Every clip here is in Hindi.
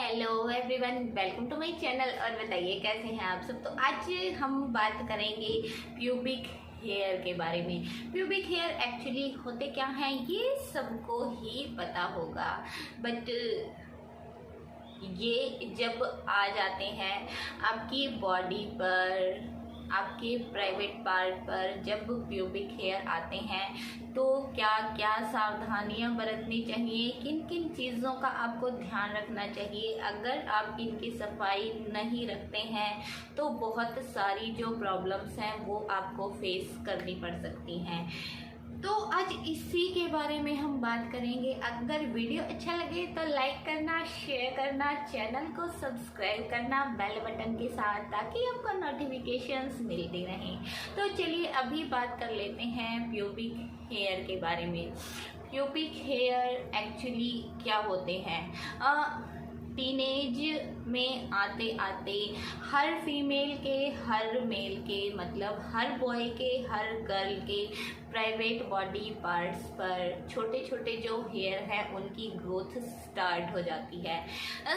Hello everyone, welcome to my channel. और बताइए कैसे हैं आप सब। तो आज हम बात करेंगे प्यूबिक हेयर के बारे में। प्यूबिक हेयर एक्चुअली होते क्या हैं ये सबको ही पता होगा, बट ये जब आ जाते हैं आपकी बॉडी पर, आपके प्राइवेट पार्ट पर, जब प्यूबिक हेयर आते हैं तो क्या क्या सावधानियां बरतनी चाहिए, किन किन चीज़ों का आपको ध्यान रखना चाहिए। अगर आप इनकी सफाई नहीं रखते हैं तो बहुत सारी जो प्रॉब्लम्स हैं वो आपको फेस करनी पड़ सकती हैं। तो आज इसी के बारे में हम बात करेंगे। अगर वीडियो अच्छा लगे तो लाइक करना, शेयर करना, चैनल को सब्सक्राइब करना बेल बटन के साथ, ताकि आपको नोटिफिकेशंस मिलती रहें। तो चलिए अभी बात कर लेते हैं प्यूबिक हेयर के बारे में। प्यूबिक हेयर एक्चुअली क्या होते हैं। टीनेज में आते आते हर फीमेल के, हर मेल के, मतलब हर बॉय के, हर गर्ल के प्राइवेट बॉडी पार्ट्स पर छोटे छोटे जो हेयर है उनकी ग्रोथ स्टार्ट हो जाती है।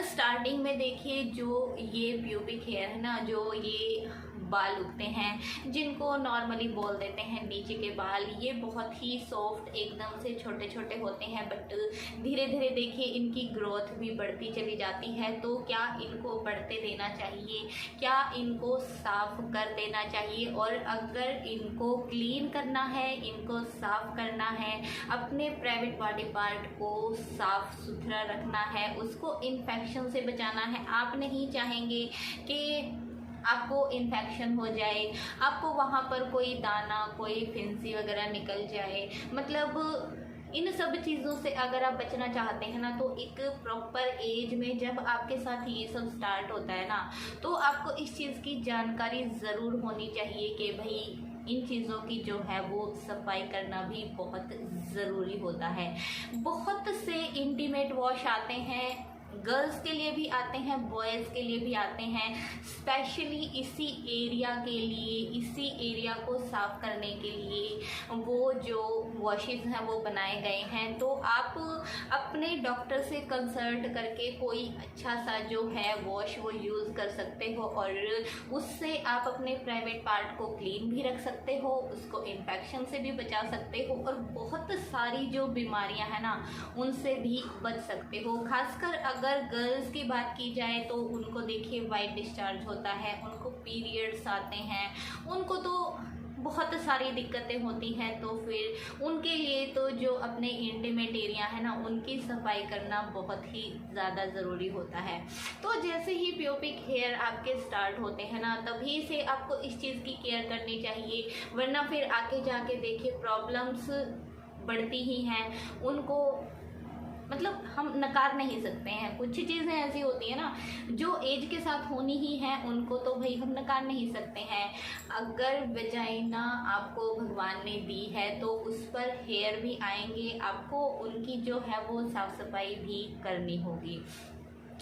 स्टार्टिंग में देखिए जो ये प्यूबिक हेयर है ना, जो ये बाल उगते हैं जिनको नॉर्मली बोल देते हैं नीचे के बाल, ये बहुत ही सॉफ्ट एकदम से छोटे छोटे होते हैं, बट धीरे धीरे देखिए इनकी ग्रोथ भी बढ़ती चली जाती है। तो क्या इनको बढ़ते देना चाहिए, क्या इनको साफ कर देना चाहिए। और अगर इनको क्लीन करना है, इनको साफ करना है, अपने प्राइवेट बॉडी पार्ट को साफ सुथरा रखना है, उसको इन्फेक्शन से बचाना है। आप नहीं चाहेंगे कि आपको इन्फेक्शन हो जाए, आपको वहाँ पर कोई दाना, कोई फिंसी वगैरह निकल जाए। मतलब इन सब चीज़ों से अगर आप बचना चाहते हैं ना, तो एक प्रॉपर एज में जब आपके साथ ये सब स्टार्ट होता है ना, तो आपको इस चीज़ की जानकारी ज़रूर होनी चाहिए कि भाई इन चीज़ों की जो है वो सफाई करना भी बहुत ज़रूरी होता है। बहुत से इंटीमेट वॉश आते हैं, गर्ल्स के लिए भी आते हैं, बॉयज़ के लिए भी आते हैं, स्पेशली इसी एरिया के लिए, इसी एरिया को साफ करने के लिए वो जो वॉशेस हैं वो बनाए गए हैं। तो आप अपने डॉक्टर से कंसल्ट करके कोई अच्छा सा जो है वॉश वो यूज़ कर सकते हो, और उससे आप अपने प्राइवेट पार्ट को क्लीन भी रख सकते हो, उसको इन्फेक्शन से भी बचा सकते हो, और बहुत सारी जो बीमारियां हैं ना उनसे भी बच सकते हो। खासकर अगर गर्ल्स की बात की जाए तो उनको देखिए वाइट डिस्चार्ज होता है, उनको पीरियड्स आते हैं, उनको तो बहुत सारी दिक्कतें होती हैं। तो फिर उनके लिए तो जो अपने इंटीमेट एरिया है ना उनकी सफाई करना बहुत ही ज़्यादा ज़रूरी होता है। तो जैसे ही प्यूबिक हेयर आपके स्टार्ट होते हैं ना, तभी से आपको इस चीज़ की केयर करनी चाहिए, वरना फिर आगे जाके देखिए प्रॉब्लम्स बढ़ती ही हैं। उनको मतलब हम नकार नहीं सकते हैं। कुछ चीज़ें ऐसी होती है ना जो एज के साथ होनी ही हैं, उनको तो भाई हम नकार नहीं सकते हैं। अगर वजाइना आपको भगवान ने दी है तो उस पर हेयर भी आएंगे, आपको उनकी जो है वो साफ सफाई भी करनी होगी।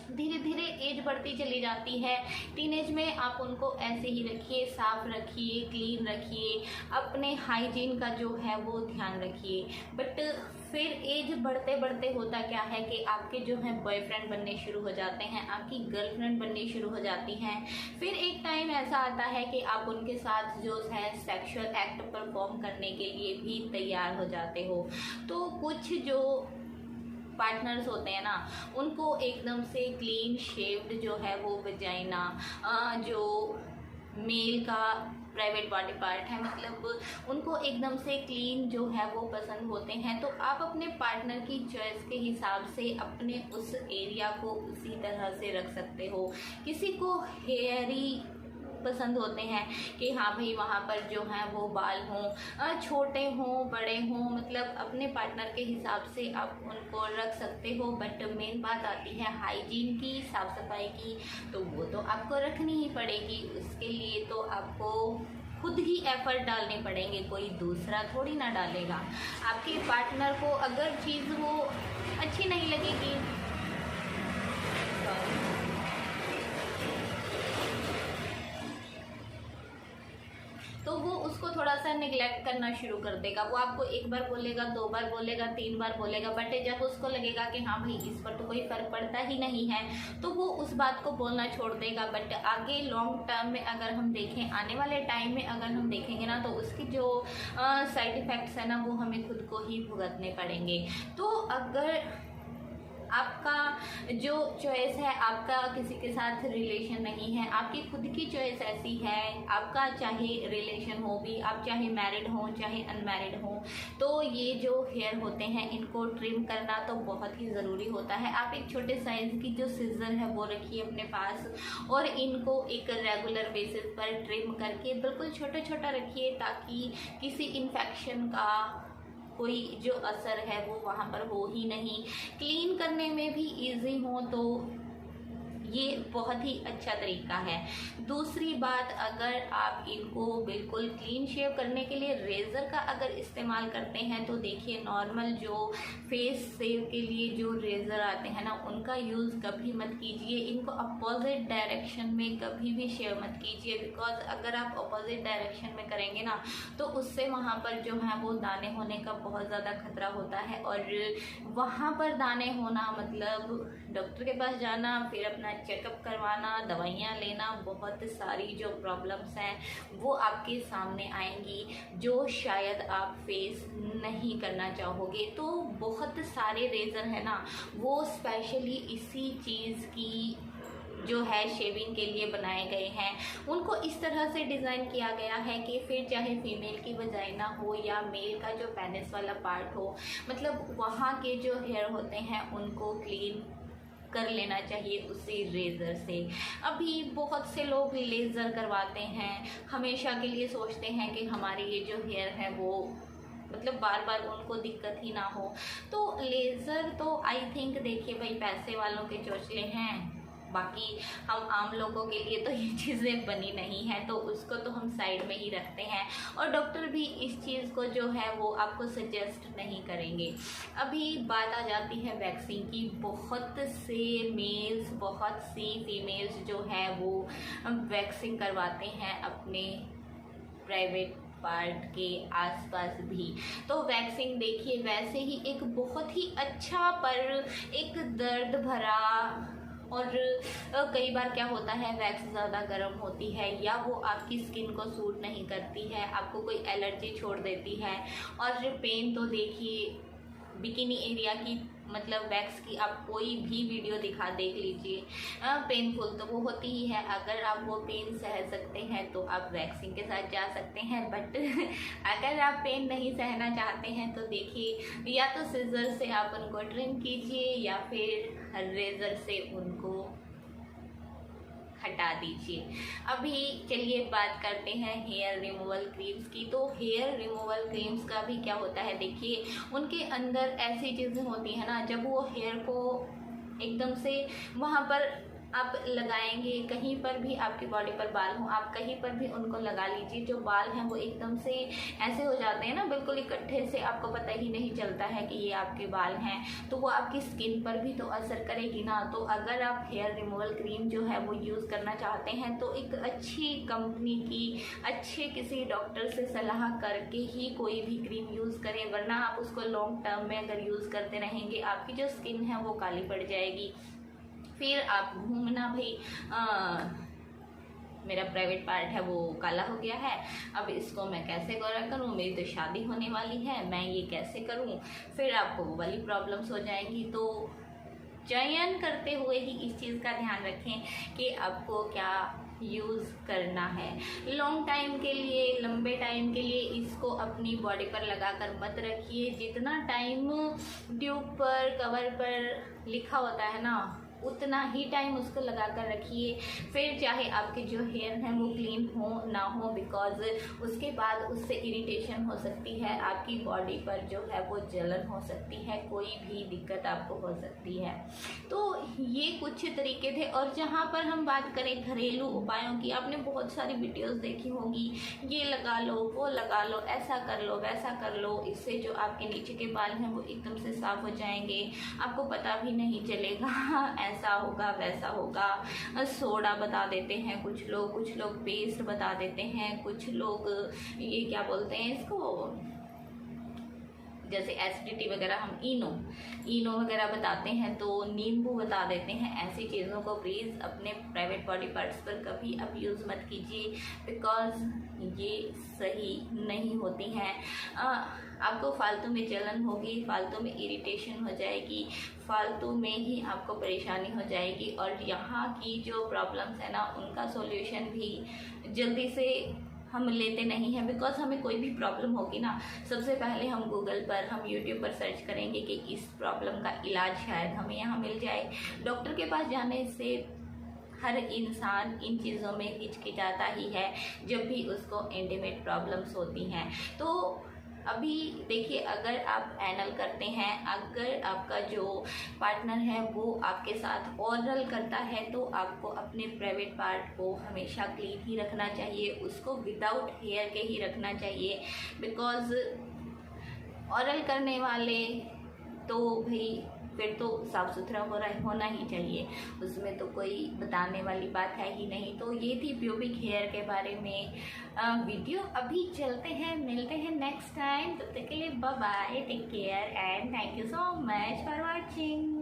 धीरे धीरे एज बढ़ती चली जाती है। टीनेज में आप उनको ऐसे ही रखिए, साफ रखिए, क्लीन रखिए, अपने हाइजीन का जो है वो ध्यान रखिए। बट फिर एज बढ़ते बढ़ते होता क्या है कि आपके जो है बॉयफ्रेंड बनने शुरू हो जाते हैं, आपकी गर्लफ्रेंड बननी शुरू हो जाती हैं। फिर एक टाइम ऐसा आता है कि आप उनके साथ जो है सेक्सुअल एक्ट परफॉर्म करने के लिए भी तैयार हो जाते हो। तो कुछ जो पार्टनर्स होते हैं ना उनको एकदम से क्लीन शेव्ड जो है वो वजाइना, जो मेल का प्राइवेट बॉडी पार्ट है, मतलब उनको एकदम से क्लीन जो है वो पसंद होते हैं। तो आप अपने पार्टनर की चॉइस के हिसाब से अपने उस एरिया को उसी तरह से रख सकते हो। किसी को हेयरी पसंद होते हैं कि हाँ भाई वहाँ पर जो है वो बाल हों, छोटे हों, बड़े हों, मतलब अपने पार्टनर के हिसाब से आप उनको रख सकते हो। बट मेन बात आती है हाइजीन की, साफ सफाई की, तो वो तो आपको रखनी ही पड़ेगी। उसके लिए तो आपको खुद ही एफर्ट डालने पड़ेंगे, कोई दूसरा थोड़ी ना डालेगा। आपके पार्टनर को अगर चीज़ वो अच्छी नहीं लगेगी तो वो उसको थोड़ा सा निगलेक्ट करना शुरू कर देगा। वो आपको एक बार बोलेगा, 2 बार बोलेगा, 3 बार बोलेगा, बट जब उसको लगेगा कि हाँ भाई इस पर तो कोई फर्क पड़ता ही नहीं है, तो वो उस बात को बोलना छोड़ देगा। बट आगे लॉन्ग टर्म में अगर हम देखें, आने वाले टाइम में अगर हम देखेंगे ना, तो उसकी जो साइड इफ़ेक्ट्स है ना, वो हमें खुद को ही भुगतने पड़ेंगे। तो अगर आपका जो चॉइस है, आपका किसी के साथ रिलेशन नहीं है, आपकी खुद की चॉइस ऐसी है, आपका चाहे रिलेशन हो भी, आप चाहे मैरिड हो चाहे अनमैरिड हो, तो ये जो हेयर होते हैं इनको ट्रिम करना तो बहुत ही ज़रूरी होता है। आप एक छोटे साइज़ की जो सीजर है वो रखिए अपने पास, और इनको एक रेगुलर बेसिस पर ट्रिम करके बिल्कुल छोटा छोटा रखिए, ताकि किसी इन्फेक्शन का कोई जो असर है वो वहाँ पर हो ही नहीं। क्लीन करने में भी इजी हो तो ये बहुत ही अच्छा तरीका है। दूसरी बात, अगर आप इनको बिल्कुल क्लीन शेव करने के लिए रेज़र का अगर इस्तेमाल करते हैं, तो देखिए नॉर्मल जो फेस सेव के लिए जो रेज़र आते हैं ना, उनका यूज़ कभी मत कीजिए। इनको अपोजिट डायरेक्शन में कभी भी शेव मत कीजिए, बिकॉज अगर आप अपोजिट डायरेक्शन में करेंगे ना, तो उससे वहाँ पर जो है वो दाने होने का बहुत ज़्यादा खतरा होता है। और वहाँ पर दाने होना मतलब डॉक्टर के पास जाना, फिर अपना चेकअप करवाना, दवाइयाँ लेना, बहुत सारी जो प्रॉब्लम्स हैं वो आपके सामने आएंगी, जो शायद आप फेस नहीं करना चाहोगे। तो बहुत सारे रेज़र है ना, वो स्पेशली इसी चीज़ की जो है शेविंग के लिए बनाए गए हैं। उनको इस तरह से डिज़ाइन किया गया है कि फिर चाहे फीमेल की वजाइना हो या मेल का जो पेनिस वाला पार्ट हो, मतलब वहाँ के जो हेयर होते हैं उनको क्लीन कर लेना चाहिए उसी रेज़र से। अभी बहुत से लोग लेज़र करवाते हैं, हमेशा के लिए सोचते हैं कि हमारे ये जो हेयर है वो मतलब बार बार उनको दिक्कत ही ना हो। तो लेज़र तो आई थिंक देखिए भाई पैसे वालों के चोचले हैं, बाकी हम आम लोगों के लिए तो ये चीज़ें बनी नहीं है, तो उसको तो हम साइड में ही रखते हैं। और डॉक्टर भी इस चीज़ को जो है वो आपको सजेस्ट नहीं करेंगे। अभी बात आ जाती है वैक्सिंग की। बहुत से मेल्स, बहुत सी फीमेल्स जो है वो वैक्सिंग करवाते हैं अपने प्राइवेट पार्ट के आसपास भी। तो वैक्सिंग देखिए वैसे ही एक बहुत ही अच्छा पर एक दर्द भरा, और कई बार क्या होता है वैक्स ज़्यादा गर्म होती है या वो आपकी स्किन को सूट नहीं करती है, आपको कोई एलर्जी छोड़ देती है। और पेन तो देखिए बिकिनी एरिया की मतलब वैक्स की आप कोई भी वीडियो देख लीजिए, पेनफुल तो वो होती ही है। अगर आप वो पेन सह सकते हैं तो आप वैक्सिंग के साथ जा सकते हैं, बट अगर आप पेन नहीं सहना चाहते हैं तो देखिए या तो सीजर से आप उनको ट्रिम कीजिए या फिर रेज़र से उनको हटा दीजिए। अभी चलिए बात करते हैं हेयर रिमूवल क्रीम्स की। तो हेयर रिमूवल क्रीम्स का भी क्या होता है, देखिए उनके अंदर ऐसी चीज़ें होती हैं ना, जब वो हेयर को एकदम से वहाँ पर आप लगाएंगे, कहीं पर भी आपकी बॉडी पर बाल हो, आप कहीं पर भी उनको लगा लीजिए, जो बाल हैं वो एकदम से ऐसे हो जाते हैं ना बिल्कुल इकट्ठे से, आपको पता ही नहीं चलता है कि ये आपके बाल हैं। तो वो आपकी स्किन पर भी तो असर करेगी ना। तो अगर आप हेयर रिमूवल क्रीम जो है वो यूज़ करना चाहते हैं तो एक अच्छी कंपनी की, अच्छे किसी डॉक्टर से सलाह करके ही कोई भी क्रीम यूज़ करें, वरना आप उसको लॉन्ग टर्म में अगर यूज़ करते रहेंगे आपकी जो स्किन है वो काली पड़ जाएगी। फिर आप घूमना भाई मेरा प्राइवेट पार्ट है वो काला हो गया है, अब इसको मैं कैसे गोरा करूं, मेरी तो शादी होने वाली है, मैं ये कैसे करूं, फिर आपको वो वाली प्रॉब्लम्स हो जाएंगी। तो चयन करते हुए ही इस चीज़ का ध्यान रखें कि आपको क्या यूज़ करना है। लॉन्ग टाइम के लिए, लंबे टाइम के लिए इसको अपनी बॉडी पर लगाकर मत रखिए। जितना टाइम ट्यूब पर, कवर पर लिखा होता है ना, उतना ही टाइम उसको लगा कर रखिए। फिर चाहे आपके जो हेयर हैं वो क्लीन हो ना हो, बिकॉज उसके बाद उससे इरिटेशन हो सकती है, आपकी बॉडी पर जो है वो जलन हो सकती है, कोई भी दिक्कत आपको हो सकती है। तो ये कुछ तरीके थे। और जहाँ पर हम बात करें घरेलू उपायों की, आपने बहुत सारी वीडियोस देखी होंगी, ये लगा लो, वो लगा लो, ऐसा कर लो, वैसा कर लो, इससे जो आपके नीचे के बाल हैं वो एकदम से साफ हो जाएंगे, आपको पता भी नहीं चलेगा, ऐसा होगा वैसा होगा। सोडा बता देते हैं कुछ लोग पेस्ट बता देते हैं, कुछ लोग ये क्या बोलते हैं इसको, जैसे एसिडिटी वगैरह हम इनो वगैरह बताते हैं, तो नींबू बता देते हैं। ऐसी चीज़ों को प्लीज़ अपने प्राइवेट बॉडी पार्ट्स पर कभी आप यूज़ मत कीजिए, बिकॉज़ ये सही नहीं होती हैं। आपको फालतू में जलन होगी, फालतू में इरिटेशन हो जाएगी, फालतू में ही आपको परेशानी हो जाएगी। और यहाँ की जो प्रॉब्लम्स है ना, उनका सॉल्यूशन भी जल्दी से हम लेते नहीं हैं, बिकॉज हमें कोई भी प्रॉब्लम होगी ना, सबसे पहले हम गूगल पर, हम यूट्यूब पर सर्च करेंगे कि इस प्रॉब्लम का इलाज शायद हमें यहाँ मिल जाए। डॉक्टर के पास जाने से हर इंसान इन चीज़ों में हिचकिचाता ही है जब भी उसको इंटीमेट प्रॉब्लम्स होती हैं। तो अभी देखिए, अगर आप एनल करते हैं, अगर आपका जो पार्टनर है वो आपके साथ ओरल करता है, तो आपको अपने प्राइवेट पार्ट को हमेशा क्लीन ही रखना चाहिए, उसको विदाउट हेयर के ही रखना चाहिए। बिकॉज़ ओरल करने वाले तो भाई फिर तो साफ़ सुथरा होना ही चाहिए, उसमें तो कोई बताने वाली बात है ही नहीं। तो ये थी प्यूबिक हेयर के बारे में वीडियो। अभी चलते हैं, मिलते हैं नेक्स्ट टाइम, तब तक के लिए bye bye, take care and thank you so much for watching.